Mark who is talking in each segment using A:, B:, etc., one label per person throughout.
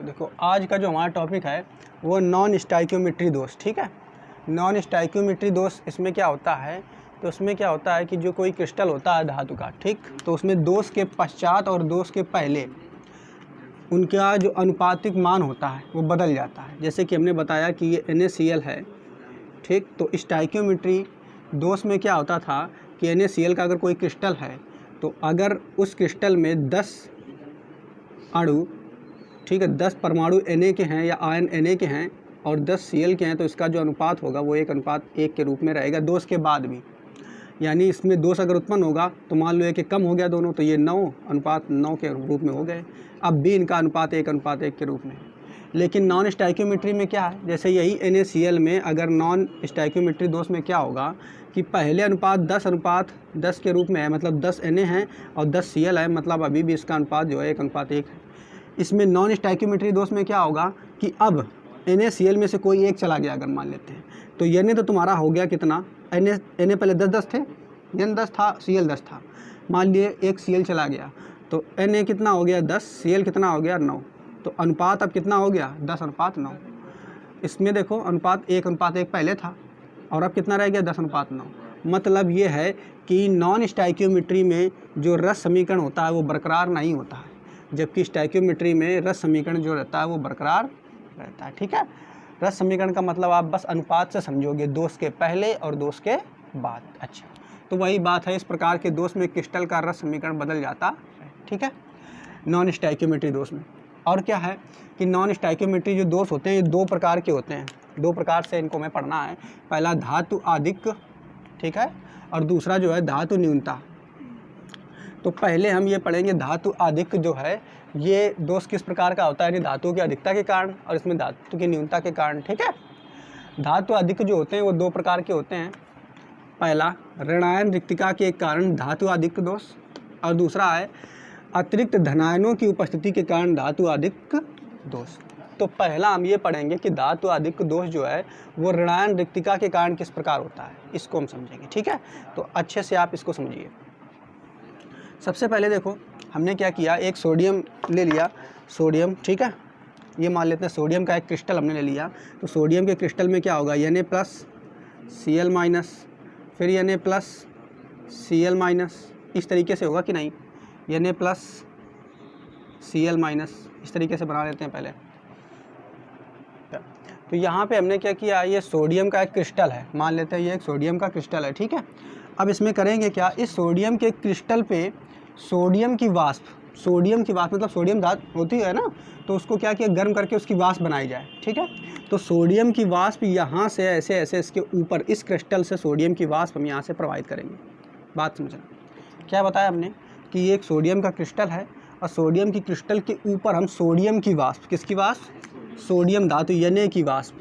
A: तो देखो आज का जो हमारा टॉपिक है वो नॉन स्टाइकियोमेट्री दोष, ठीक है। नॉन स्टाइकियोमेट्री दोष इसमें क्या होता है, तो उसमें क्या होता है कि जो कोई क्रिस्टल होता है धातु का, ठीक, तो उसमें दोष के पश्चात और दोष के पहले उनका जो अनुपातिक मान होता है वो बदल जाता है। जैसे कि हमने बताया कि ये NaCl है, ठीक, तो स्टाइकियोमेट्री दोष में क्या होता था कि NaCl का अगर कोई क्रिस्टल है तो अगर उस क्रिस्टल में 10 अणु, ठीक है, 10 परमाणु Na के हैं या आयन Na के हैं और 10 Cl के हैं, तो इसका जो अनुपात होगा वो 1:1 के रूप में रहेगा दोष के बाद भी। यानी इसमें दोष अगर उत्पन्न होगा तो मान लो कि कम हो गया दोनों, तो ये 9:9 के रूप में हो गए। अब भी इनका अनुपात 1:1 के रूप में। लेकिन नॉन स्टाइकियोमेट्री में क्या है, जैसे यही NaCl में अगर नॉन स्टाइकियोमेट्री दोष में क्या होगा कि पहले अनुपात 10:10 के रूप में है, मतलब 10 Na है और 10 Cl है, मतलब अभी भी इसका अनुपात जो है 1:1 है। इसमें नॉन स्टाइकियोमेट्री दोष में क्या होगा कि अब NaCl में से कोई एक चला गया, अगर मान लेते हैं तो Na तो तुम्हारा हो गया कितना, Na पहले 10 थे, N 10 था, Cl 10 था, मान लिए एक Cl चला गया तो Na कितना हो गया 10, Cl कितना हो गया 9, तो अनुपात अब कितना हो गया 10:9। इसमें देखो अनुपात 1:1 पहले था और अब कितना रह गया 10:9। मतलब ये है कि नॉन स्टाइकियोमेट्री में जो रस समीकरण होता है वो बरकरार नहीं होता है, जबकि स्टाइकियोमेट्री में रस समीकरण जो रहता है वो बरकरार रहता है, ठीक है। रस समीकरण का मतलब आप बस अनुपात से समझोगे, दोष के पहले और दोष के बाद। अच्छा, तो वही बात है, इस प्रकार के दोष में क्रिस्टल का रस समीकरण बदल जाता है, ठीक है, नॉन स्टाइकियोमेट्री दोष में। और क्या है कि नॉन स्टाइकियोमेट्री जो दोष होते हैं ये 2 प्रकार के होते हैं, 2 प्रकार से इनको हमें पढ़ना है। पहला धातु आधिक्य, ठीक है, और दूसरा जो है धातु न्यूनता। तो पहले हम ये पढ़ेंगे धातु आधिक्य जो है ये दोष किस प्रकार का होता है, यानी धातु की अधिकता के कारण और इसमें धातु की न्यूनता के कारण, ठीक है। धातु आधिक्य जो होते हैं वो 2 प्रकार के होते हैं। पहला ऋणायन रिक्तिका के कारण धातु आधिक्य दोष, और दूसरा है अतिरिक्त धनायनों की उपस्थिति के कारण धातु आधिक्य दोष। तो पहला हम ये पढ़ेंगे कि धातु आधिक्य दोष जो है वो ऋणायन रिक्तिका के कारण किस प्रकार होता है, इसको हम समझेंगे, ठीक है। तो अच्छे से आप इसको समझिए। सबसे पहले देखो हमने क्या किया, एक सोडियम ले लिया, सोडियम, ठीक है, ये मान लेते हैं सोडियम का एक क्रिस्टल हमने ले लिया। तो सोडियम के क्रिस्टल में क्या होगा, Na+ Cl-, फिर Na+ Cl-, इस तरीके से होगा कि नहीं, Na+ Cl-, इस तरीके से बना लेते हैं पहले। तो यहाँ पे हमने क्या किया, ये सोडियम का एक क्रिस्टल है, मान लेते हैं ये एक सोडियम का क्रिस्टल है, ठीक है। अब इसमें करेंगे क्या, इस सोडियम के क्रिस्टल पे सोडियम की वाष्प मतलब सोडियम धातु होती है ना, तो उसको क्या किया, गर्म करके उसकी वाष्प बनाई जाए, ठीक है। तो सोडियम की वाष्प यहाँ से ऐसे ऐसे इसके ऊपर, इस क्रिस्टल से सोडियम की वाष्प हम यहाँ से प्रवाहित करेंगे। बात समझना, क्या बताया हमने कि ये एक सोडियम का क्रिस्टल है और सोडियम की क्रिस्टल के ऊपर हम सोडियम की वाष्प, किसकी वाष्प, सोडियम धातु Na की वाष्प,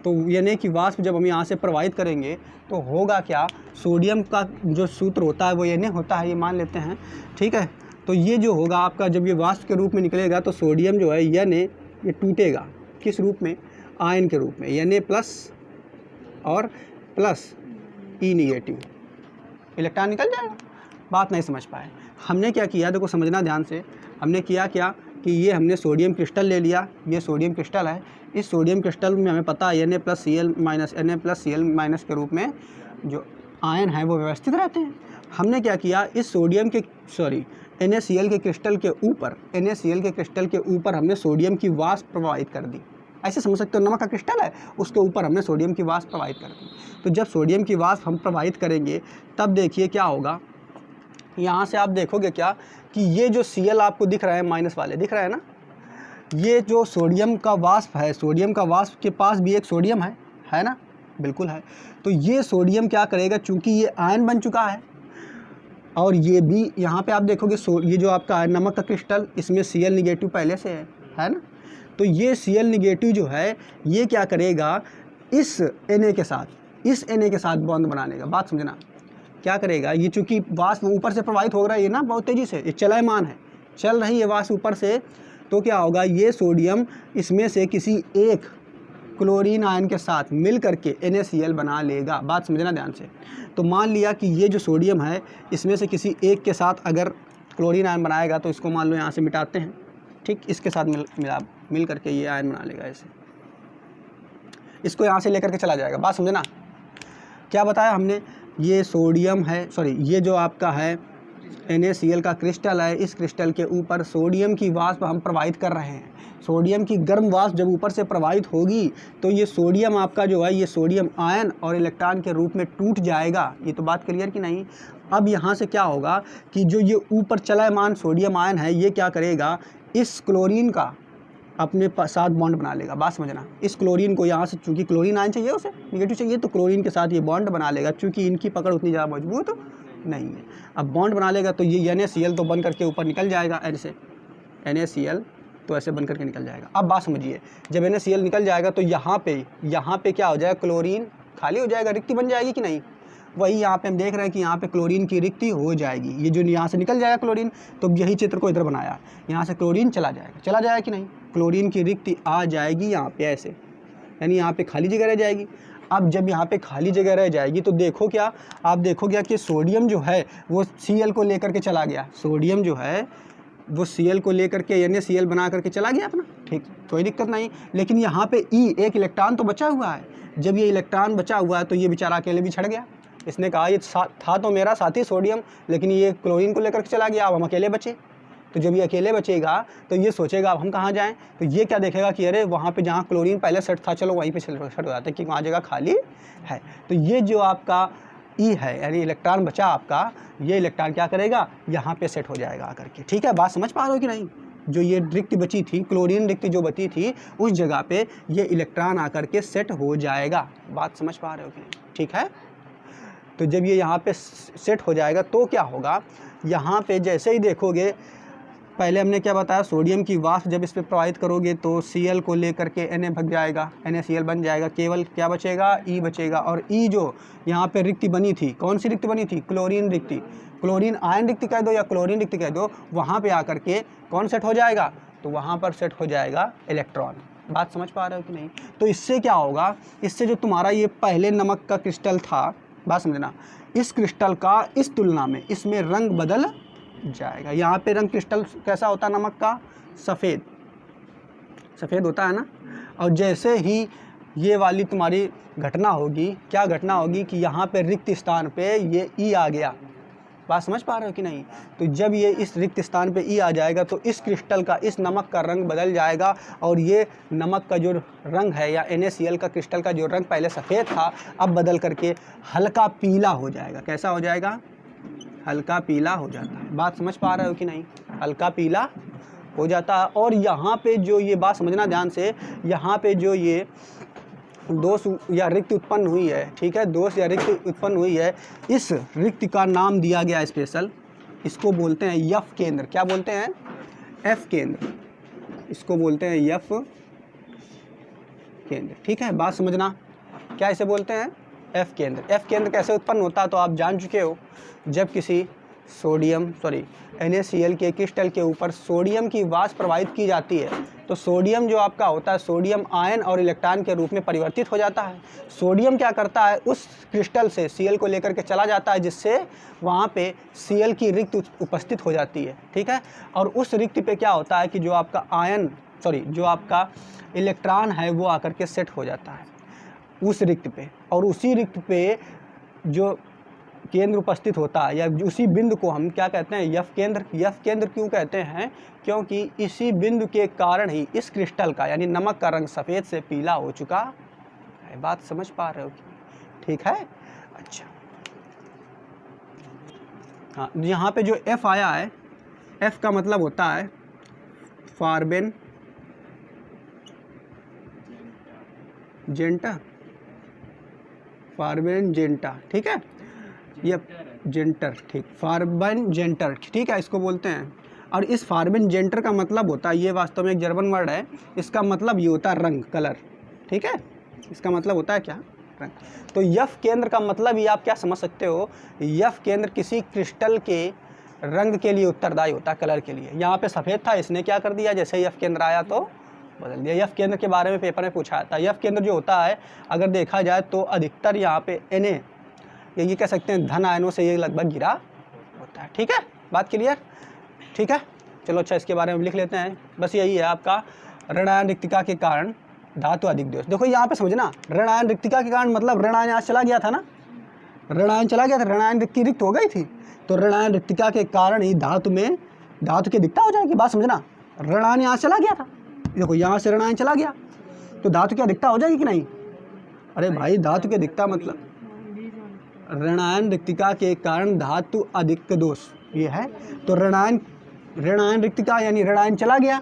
A: तो Na की वाष्प जब हम यहाँ से प्रवाहित करेंगे तो होगा क्या, सोडियम का जो सूत्र होता है वो Na होता है, ये मान लेते हैं, ठीक है। तो ये जो होगा आपका, जब ये वाष्प के रूप में निकलेगा तो सोडियम जो है Na ये टूटेगा, किस रूप में, आयन के रूप में, Na+ और E-, इलेक्ट्रॉन निकल जाएगा। बात नहीं समझ पाए, हमने क्या किया, देखो समझना ध्यान से, हमने किया क्या कि ये हमने सोडियम क्रिस्टल ले लिया, ये सोडियम क्रिस्टल है, इस सोडियम क्रिस्टल में हमें पता है Na+ Cl- के रूप में जो आयन है वो व्यवस्थित रहते हैं। हमने क्या किया, इस सोडियम के NaCl के क्रिस्टल के ऊपर हमने सोडियम की वाष्प प्रवाहित कर दी। ऐसे समझ सकते हो, नमक का क्रिस्टल है उसके ऊपर हमने सोडियम की वाष्प प्रवाहित कर दी। तो जब सोडियम की वाष्प हम प्रवाहित करेंगे तब देखिए क्या होगा, यहाँ से आप देखोगे क्या कि ये जो Cl आपको दिख रहा है, माइनस वाले दिख रहा है ना, ये जो सोडियम का वाष्प है, सोडियम का वाष्प के पास भी एक सोडियम है ना, बिल्कुल है। तो ये सोडियम क्या करेगा, चूंकि ये आयन बन चुका है और ये भी, यहाँ पे आप देखोगे ये जो आपका नमक का क्रिस्टल, इसमें Cl- पहले से है ना, तो ये Cl- जो है ये क्या करेगा, इस Na के साथ बॉन्ड बनाने का, बात समझना, क्या करेगा, ये चूंकि वाष्प ऊपर से प्रवाहित हो रहा है, ये ना बहुत तेज़ी से, ये चलायमान है, चल रही है वाष्प ऊपर से, तो क्या होगा, ये सोडियम इसमें से किसी एक क्लोरीन आयन के साथ मिल करके NaCl बना लेगा। बात समझना ध्यान से। तो मान लिया कि ये जो सोडियम है इसमें से किसी एक के साथ अगर क्लोरीन आयन बनाएगा तो इसको मान लो यहाँ से मिटाते हैं, ठीक, इसके साथ मिल करके ये आयन बना लेगा ऐसे, इसको यहाँ से लेकर के चला जाएगा। बात समझे ना, क्या बताया हमने, ये सोडियम है, सॉरी ये जो आपका है NaCl का क्रिस्टल है, इस क्रिस्टल के ऊपर सोडियम की वाष्प हम प्रवाहित कर रहे हैं। सोडियम की गर्म वाष्प जब ऊपर से प्रवाहित होगी तो ये सोडियम आपका जो है, ये सोडियम आयन और इलेक्ट्रॉन के रूप में टूट जाएगा। ये तो बात क्लियर कि नहीं। अब यहाँ से क्या होगा कि जो ये ऊपर चलायमान सोडियम आयन है, ये क्या करेगा, इस क्लोरीन का अपने साथ बॉन्ड बना लेगा। बात समझना, इस क्लोरीन को यहाँ से, चूंकि क्लोरीन आयन चाहिए उसे, निगेटिव चाहिए, तो क्लोरीन के साथ ये बॉन्ड बना लेगा। चूंकि इनकी पकड़ उतनी ज़्यादा मजबूत नहीं है, अब बॉन्ड बना लेगा तो ये NaCl तो बन करके ऊपर निकल जाएगा, ऐसे NaCl तो ऐसे बन करके निकल जाएगा। अब बात समझिए, जब NaCl निकल जाएगा तो यहाँ पे क्या हो जाएगा, क्लोरीन खाली हो जाएगा, रिक्ति बन जाएगी कि नहीं। वही यहाँ पे हम देख रहे हैं कि यहाँ पे क्लोरीन की रिक्ति हो जाएगी। ये जो यहाँ से निकल जाएगा क्लोरीन, तो यही चित्र को इधर बनाया, यहाँ से क्लोरीन चला जाएगा कि नहीं, क्लोरीन की रिक्ति आ जाएगी यहाँ पे ऐसे, यानी यहाँ पे खाली जगह रह जाएगी। अब जब यहाँ पे खाली जगह रह जाएगी तो देखो क्या, आप देखो क्या कि सोडियम जो है वो Cl को लेकर के चला गया, सोडियम जो है वो Cl को लेकर के NaCl बना करके चला गया अपना, ठीक, कोई दिक्कत नहीं। लेकिन यहाँ पे E एक इलेक्ट्रॉन तो बचा हुआ है। जब ये इलेक्ट्रॉन बचा हुआ है तो ये बेचारा अकेले भी छड़ गया। इसने कहा ये था तो मेरा साथी सोडियम, लेकिन ये क्लोरीन को लेकर के चला गया, अब हम अकेले बचे। तो जब ये अकेले बचेगा तो ये सोचेगा अब हम कहाँ जाएं, तो ये क्या देखेगा कि अरे वहाँ पे जहाँ क्लोरीन पहले सेट था, चलो वहीं पे सेट हो जाते हैं कि वहाँ जगह खाली है। तो ये जो आपका E है, यानी इलेक्ट्रॉन बचा आपका, ये इलेक्ट्रॉन क्या करेगा, यहाँ पे सेट हो जाएगा आकर के। ठीक है, बात समझ पा रहे हो कि नहीं। जो ये रिक्ति बची थी, क्लोरीन रिक्ति जो बची थी, उस जगह पे ये इलेक्ट्रॉन आकर के सेट हो जाएगा। बात समझ पा रहे हो कि नहीं, ठीक है। तो जब ये यहाँ पे सेट हो जाएगा तो क्या होगा, यहाँ पे जैसे ही देखोगे, पहले हमने क्या बताया, सोडियम की वाष्प जब इस पर प्रवाहित करोगे तो Cl को लेकर के Na भग जाएगा, NaCl बन जाएगा, केवल क्या बचेगा, E बचेगा। और E जो यहाँ पे रिक्ति बनी थी, कौन सी रिक्ति बनी थी, क्लोरीन रिक्ति, क्लोरीन आयन रिक्ति कह दो या क्लोरीन रिक्ति कह दो, वहाँ पे आकर के कौन सेट हो जाएगा, तो वहाँ पर सेट हो जाएगा इलेक्ट्रॉन। बात समझ पा रहे हो कि नहीं। तो इससे क्या होगा, इससे जो तुम्हारा ये पहले नमक का क्रिस्टल था, बात समझना, इस क्रिस्टल का इस तुलना में इसमें रंग बदल जाएगा। यहाँ पे रंग क्रिस्टल कैसा होता है नमक का, सफ़ेद होता है ना। और जैसे ही ये वाली तुम्हारी घटना होगी, क्या घटना होगी कि यहाँ पे रिक्त स्थान पे ये E आ गया। बात समझ पा रहे हो कि नहीं। तो जब ये इस रिक्त स्थान पे E आ जाएगा तो इस क्रिस्टल का, इस नमक का रंग बदल जाएगा, और ये नमक का जो रंग है या NaCl का क्रिस्टल का जो रंग पहले सफ़ेद था, अब बदल करके हल्का पीला हो जाएगा। कैसा हो जाएगा, हल्का पीला हो जाता है। बात समझ पा रहे हो कि नहीं, हल्का पीला हो जाता है। और यहाँ पे जो ये बात समझना ध्यान से, यहाँ पे जो ये दोष या रिक्त उत्पन्न हुई है, ठीक है, दोष या रिक्त उत्पन्न हुई है, इस रिक्त का नाम दिया गया स्पेशल, इसको बोलते हैं F केंद्र। क्या बोलते हैं, F केंद्र, इसको बोलते हैं F केंद्र। ठीक है, बात समझना, क्या इसे बोलते हैं, F केंद्र। F केंद्र कैसे उत्पन्न होता है तो आप जान चुके हो, जब किसी NaCl के क्रिस्टल के ऊपर सोडियम की वाष्प प्रवाहित की जाती है तो सोडियम जो आपका होता है, सोडियम आयन और इलेक्ट्रॉन के रूप में परिवर्तित हो जाता है। सोडियम क्या करता है, उस क्रिस्टल से Cl को लेकर के चला जाता है, जिससे वहाँ पे Cl की रिक्त उपस्थित हो जाती है। ठीक है, और उस रिक्त पे क्या होता है कि जो आपका जो आपका इलेक्ट्रॉन है वो आकर के सेट हो जाता है उस रिक्त पे, और उसी रिक्त पे जो केंद्र उपस्थित होता है या उसी बिंदु को हम क्या कहते हैं, F केंद्र। F केंद्र क्यों कहते हैं, क्योंकि इसी बिंदु के कारण ही इस क्रिस्टल का यानी नमक का रंग सफ़ेद से पीला हो चुका है। बात समझ पा रहे हो कि, ठीक है। अच्छा, हाँ, यहाँ पे जो F आया है, F का मतलब होता है फार्बेन जेंटा, ठीक है, ये जेंटर, ठीक, फार्बन जेंटर, ठीक है, इसको बोलते हैं। और इस फार्बन जेंटर का मतलब होता है, ये वास्तव में एक जर्मन वर्ड है, इसका मतलब ये होता है रंग, कलर। ठीक है, इसका मतलब होता है क्या, रंग। तो F केंद्र का मतलब ही आप क्या समझ सकते हो, F केंद्र किसी क्रिस्टल के रंग के लिए उत्तरदायी होता है, कलर के लिए। यहाँ पे सफ़ेद था, इसने क्या कर दिया, जैसे ही F केंद्र आया तो बदल दिया। F केंद्र के बारे में पेपर में पूछा था। F केंद्र जो होता है, अगर देखा जाए तो अधिकतर यहाँ पे Na, ये कह सकते हैं धन आयनों से ये लगभग घिरा होता है। ठीक है, बात क्लियर, ठीक है। चलो अच्छा, इसके बारे में लिख लेते हैं। बस यही है आपका, ऋणायन रिक्तिका के कारण धातु अधिक दोष। देखो यहाँ पे समझना, ऋणायन रिक्तिका के कारण मतलब ऋणायन यहाँ चला गया था ना, ऋणायन चला गया था, ऋणायन रिक्ति रिक्त हो गई थी, तो ऋणायन रिक्तिका के कारण ही धातु में धातु की अधिकता हो जाएगी। बात समझना, ऋणायन यहाँ चला गया था, देखो यहाँ से ऋणायन चला गया तो धातु की अधिकता हो जाएगी कि नहीं? अरे भाई धातु की अधिकता मतलब ऋणायन रिक्तिका के कारण धातु अधिक दोष ये है। तो ऋणायन रिक्तिका यानी ऋणायन चला गया,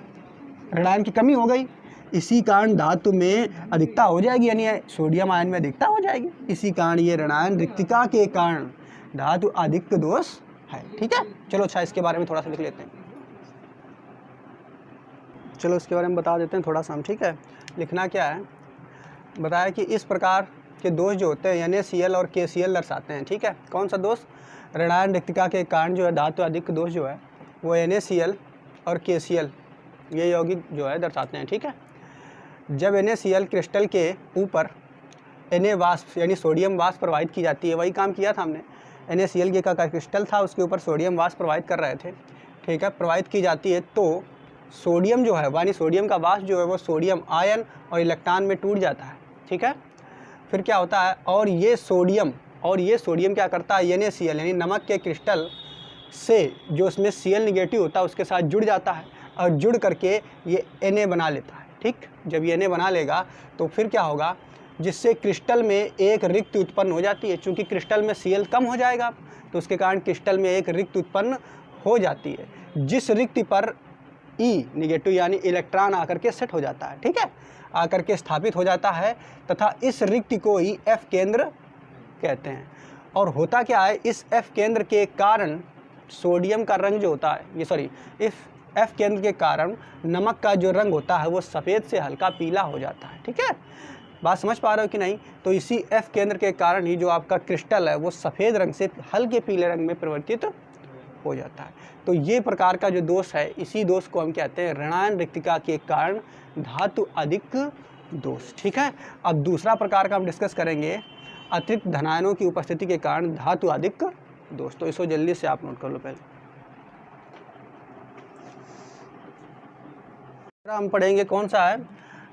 A: ऋणायन की कमी हो गई, इसी कारण धातु में अधिकता हो जाएगी, यानी सोडियम आयन में अधिकता हो जाएगी। इसी कारण ये ऋणायन रिक्तिका के कारण धातु अधिक दोष है। ठीक है, चलो अच्छा, इसके बारे में थोड़ा सा लिख लेते हैं। चलो इसके बारे में बता देते हैं थोड़ा सा हम। ठीक है, लिखना क्या है, बताया कि इस प्रकार के दोष जो होते हैं NaCl और KCl दर्शाते हैं। ठीक है, कौन सा दोष? ऋणायन रिक्तिका के कारण जो है धातु अधिक दोष जो है वो NaCl और KCl ये यौगिक जो है दर्शाते हैं। ठीक है, जब NaCl क्रिस्टल के ऊपर Na वाष्प यानी सोडियम वाष्प प्रवाहित की जाती है, वही काम किया था हमने। NaCl के का क्रिस्टल था, उसके ऊपर सोडियम वाष्प प्रवाहित कर रहे थे। ठीक है, प्रवाहित की जाती है तो सोडियम जो है यानी सोडियम का वाष्प जो है वो सोडियम आयन और इलेक्ट्रॉन में टूट जाता है। ठीक है, फिर क्या होता है, और ये सोडियम क्या करता है, NaCl यानी नमक के क्रिस्टल से जो उसमें Cl निगेटिव होता है उसके साथ जुड़ जाता है और जुड़ करके ये Na बना लेता है। ठीक, जब ये Na बना लेगा तो फिर क्या होगा, जिससे क्रिस्टल में एक रिक्त उत्पन्न हो जाती है। चूँकि क्रिस्टल में Cl कम हो जाएगा तो उसके कारण क्रिस्टल में एक रिक्त उत्पन्न हो जाती है, जिस रिक्त पर E निगेटिव यानी इलेक्ट्रॉन आकर के सेट हो जाता है। ठीक है, आकर के स्थापित हो जाता है तथा इस रिक्त को ही F केंद्र कहते हैं। और होता क्या है, इस F केंद्र के कारण सोडियम का रंग जो होता है इस F केंद्र के कारण नमक का जो रंग होता है वो सफ़ेद से हल्का पीला हो जाता है। ठीक है, बात समझ पा रहे हो कि नहीं? तो इसी F केंद्र के कारण ही जो आपका क्रिस्टल है वो सफ़ेद रंग से हल्के पीले रंग में परिवर्तित हो जाता है। तो ये प्रकार का जो दोष है, इसी दोष को हम कहते हैं ऋणायन रिक्तिका के कारण धातु अधिक दोष। ठीक है, अब दूसरा प्रकार का हम डिस्कस करेंगे, अतिरिक्त धनायनों की उपस्थिति के कारण धातु अधिक दोष। तो इसको जल्दी से आप नोट कर लो। पहले हम पढ़ेंगे कौन सा है,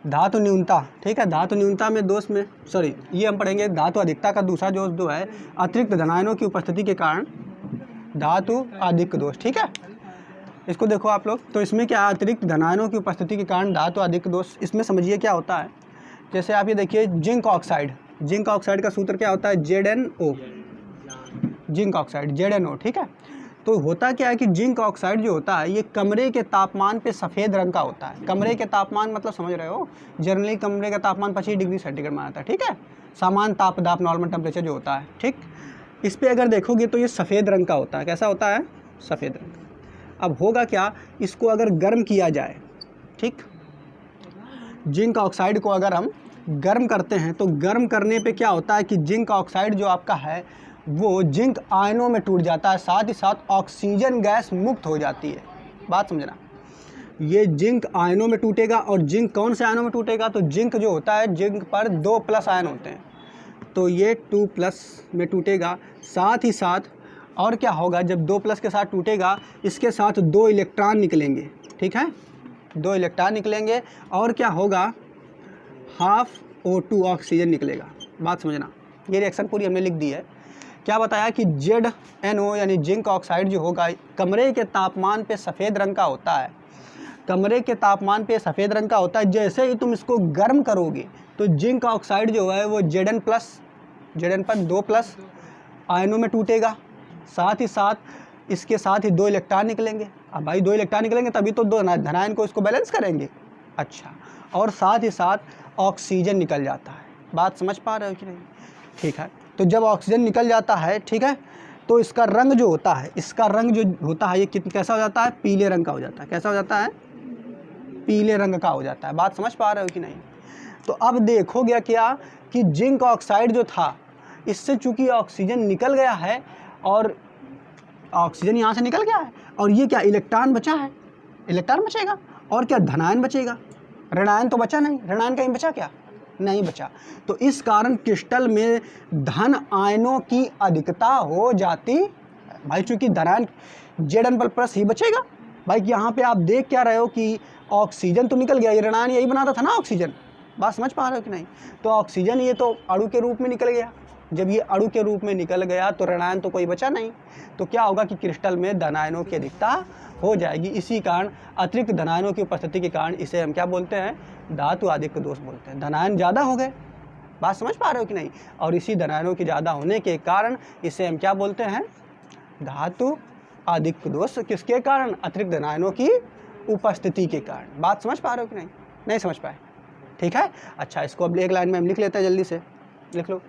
A: धातु न्यूनता। ठीक है, धातु न्यूनता में दोष में ये हम पढ़ेंगे धातु अधिकता का दूसरा दोष जो है अतिरिक्त धनायनों की उपस्थिति के कारण धातु अधिक दोष। ठीक है, इसको देखो आप लोग, तो इसमें क्या है, अतिरिक्त धनायनों की उपस्थिति के कारण धातु अधिक दोष। इसमें समझिए क्या होता है, जैसे आप ये देखिए जिंक ऑक्साइड का सूत्र क्या होता है, ZnO, जिंक ऑक्साइड ZnO। ठीक है, तो होता क्या है कि जिंक ऑक्साइड जो होता है ये कमरे के तापमान पे सफ़ेद रंग का होता है। कमरे के तापमान मतलब समझ रहे हो, जनरली कमरे का तापमान 25 डिग्री सेंटीग्रेड माना जाता है। ठीक है, सामान्य तापदाप नॉर्मल टेम्परेचर जो होता है। ठीक, इस पर अगर देखोगे तो ये सफ़ेद रंग का होता है। कैसा होता है, सफ़ेद रंग। अब होगा क्या, इसको अगर गर्म किया जाए, ठीक, जिंक ऑक्साइड को अगर हम गर्म करते हैं तो गर्म करने पे क्या होता है कि जिंक ऑक्साइड जो आपका है वो जिंक आयनों में टूट जाता है, साथ ही साथ ऑक्सीजन गैस मुक्त हो जाती है। बात समझना, ये जिंक आयनों में टूटेगा। और जिंक कौन से आयनों में टूटेगा, तो जिंक जो होता है, जिंक पर 2+ आयन होते हैं, तो ये 2+ में टूटेगा। साथ ही साथ और क्या होगा, जब 2+ के साथ टूटेगा इसके साथ 2 इलेक्ट्रॉन निकलेंगे। ठीक है, 2 इलेक्ट्रॉन निकलेंगे और क्या होगा, हाफ O2 ऑक्सीजन निकलेगा। बात समझना, ये रिएक्शन पूरी हमने लिख दी है। क्या बताया कि ZnO यानी जिंक ऑक्साइड जो होगा कमरे के तापमान पे सफ़ेद रंग का होता है। कमरे के तापमान पे सफ़ेद रंग का होता है। जैसे ही तुम इसको गर्म करोगे तो जिंक ऑक्साइड जो है वो Zn पर 2+ आयनों में टूटेगा। साथ ही साथ इसके साथ ही 2 इलेक्ट्रॉन निकलेंगे। अब भाई 2 इलेक्ट्रॉन निकलेंगे तभी तो 2 धनायन को इसको बैलेंस करेंगे। अच्छा, और साथ ही साथ ऑक्सीजन निकल जाता है। बात समझ पा रहे हो कि नहीं? ठीक है, तो जब ऑक्सीजन निकल जाता है, ठीक है, तो इसका रंग जो होता है, ये कैसा हो जाता है, पीले रंग का हो जाता है। कैसा हो जाता है, पीले रंग का हो जाता है। बात समझ पा रहे हो कि नहीं? तो अब देखो गया क्या कि जिंक ऑक्साइड जो था, इससे चूंकि ऑक्सीजन निकल गया है और ऑक्सीजन यहाँ से निकल गया है और ये क्या, इलेक्ट्रॉन बचा है, इलेक्ट्रॉन बचेगा और क्या, धनायन बचेगा। ऋणायन तो बचा नहीं, ऋणायन कहीं बचा क्या, नहीं बचा। तो इस कारण क्रिस्टल में धन आयनों की अधिकता हो जाती भाई, चूंकि धनायन Zn+ ही बचेगा, भाई यहाँ पे आप देख क्या रहे हो कि ऑक्सीजन तो निकल गया, ये ऋणायन यही बनाता था ना ऑक्सीजन, बात समझ पा रहे हो कि नहीं। तो ऑक्सीजन ये तो अणु के रूप में निकल गया, जब ये अणु के रूप में निकल गया तो ऋणायन तो कोई बचा नहीं, तो क्या होगा कि क्रिस्टल में धनायनों की अधिकता हो जाएगी। इसी कारण अतिरिक्त धनायनों की उपस्थिति के कारण इसे हम क्या बोलते हैं, धातु आधिक्य दोष बोलते हैं। धनायन ज़्यादा हो गए, बात समझ पा रहे हो कि नहीं, और इसी धनायनों के ज़्यादा होने के कारण इसे हम क्या बोलते हैं, धातु आधिक्य दोष। किसके कारण, अतिरिक्त धनायनों की उपस्थिति के कारण। बात समझ पा रहे हो कि नहीं, नहीं समझ पाए, ठीक है। अच्छा, इसको अब एक लाइन में हम लिख लेते हैं, जल्दी से लिख लो।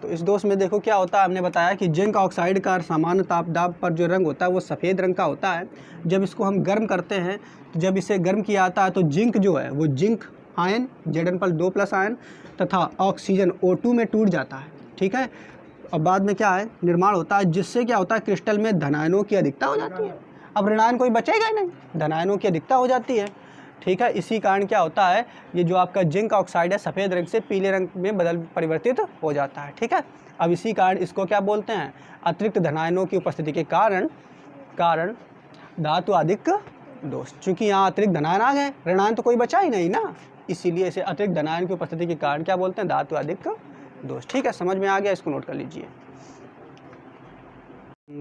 A: तो इस दोष में देखो क्या होता है, हमने बताया कि जिंक ऑक्साइड का सामान्य तापदाब पर जो रंग होता है वो सफ़ेद रंग का होता है। जब इसको हम गर्म करते हैं, तो जब इसे गर्म किया जाता है तो जिंक जो है वो जिंक आयन Zn+2+ आयन तथा ऑक्सीजन O2 में टूट जाता है, ठीक है। और बाद में क्या है, निर्माण होता है, जिससे क्या होता है, क्रिस्टल में धनायनों की अधिकता हो जाती है। अब ऋणायन कोई बचेगा ही नहीं, धनायनों की अधिकता हो जाती है, ठीक है। इसी कारण क्या होता है, ये जो आपका जिंक ऑक्साइड है सफ़ेद रंग से पीले रंग में परिवर्तित हो जाता है, ठीक है। अब इसी कारण इसको क्या बोलते हैं, अतिरिक्त धनायनों की उपस्थिति के कारण धातु आधिक्य दोष। चूँकि यहाँ अतिरिक्त धनायन आ गए, ऋणायन तो कोई बचा ही नहीं ना, इसीलिए इसे अतिरिक्त धनायन की उपस्थिति के कारण क्या बोलते हैं, धातु आधिक्य दोष, ठीक है। समझ में आ गया, इसको नोट कर लीजिए।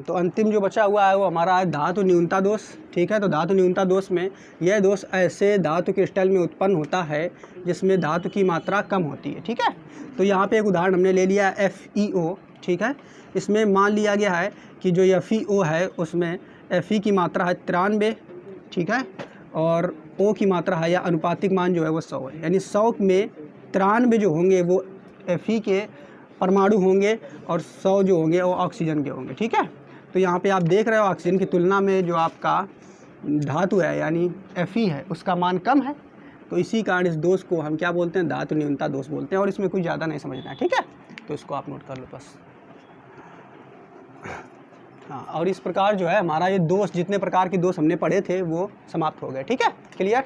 A: तो अंतिम जो बचा हुआ है वो हमारा है धातु न्यूनता दोष, ठीक है। तो धातु न्यूनता दोष में यह दोष ऐसे धातु क्रिस्टल में उत्पन्न होता है जिसमें धातु की मात्रा कम होती है, ठीक है। तो यहाँ पे एक उदाहरण हमने ले लिया है FeO, ठीक है। इसमें मान लिया गया है कि जो FeO है उसमें Fe की मात्रा है 93, ठीक है, और O की मात्रा है या अनुपातिक मान जो है वो 100 है, यानी 100 में 93 जो होंगे वो Fe के परमाणु होंगे और 100 जो होंगे वो ऑक्सीजन के होंगे, ठीक है। तो यहाँ पे आप देख रहे हो ऑक्सीजन की तुलना में जो आपका धातु है यानी Fe है उसका मान कम है, तो इसी कारण इस दोष को हम क्या बोलते हैं, धातु न्यूनता दोष बोलते हैं। और इसमें कुछ ज़्यादा नहीं समझना है, ठीक है, तो इसको आप नोट कर लो बस। हाँ, और इस प्रकार जो है हमारा ये दोष, जितने प्रकार के दोष हमने पढ़े थे वो समाप्त हो गए, ठीक है, क्लियर।